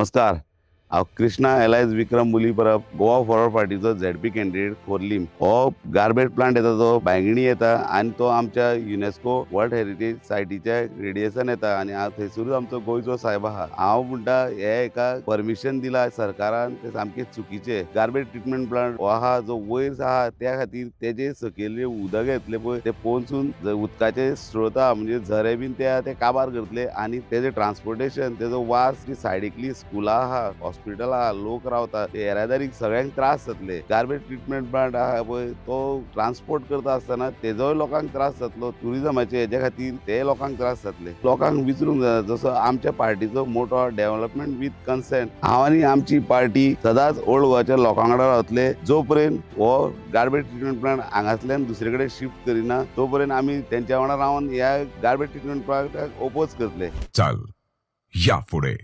नमस्कार। हांव कृष्णा एलायज विक्रम मुलीपरब Goa forward पार्टीचो ZP candidate Khorlim. हो गार्बेज प्लांट येता तो बांयगणी येता आनी तो आमच्या युनेस्को वर्ल्ड हेरिटेज सायटीच्या रेडिएसन येता आनी थंयसरूच आमचो गोंयचो सायब आहा। हांव म्हणटा हे एका परमिशन दिला सरकारान ते सामके चुकीचे। गार्बेज ट्रिटमेंट प्लांट हो आहा जो वयर आहा त्या खातीर तेजे सकयले उदक येतले पळय ते पोंदसून उदकाचे स्रोत आहा म्हणजे झरे बीन ते काबार करतले आनी तेजे ट्रान्सपोर्टेशन तेजो वास जी सायडीकली स्कुलां आहा हॉस्पिटल आहा लोक रावता ते येरादारीक सगळ्यांक त्रास जातले। गार्बेज ट्रिटमेंट प्लांट आहा पळय तो ट्रान्सपोर्ट करता आसतना तेजोय लोकांक त्रास जातलो ट्युरिजमाचे हेजे खातीर ते लोकांक त्रास जातले। लोकांक विचारूंक जाय जसो आमच्या पार्टीचो मोटो डेव्हलपमेंट विथ कन्सेंट हांव आनी आमची पार्टी सदांच ओल्ड गोवाच्या लोकां वांगडा रावतले जो पर्यंत हो गार्बेज ट्रिटमेंट प्लांट हांगासल्यान दुसरे कडेन शिफ्ट करिना तो पर्यंत आमी तेंच्या वांगडा रावन ह्या गार्बेज ट्रिटमेंट प्लांटाक ओपोज करतले। चल या फुडें।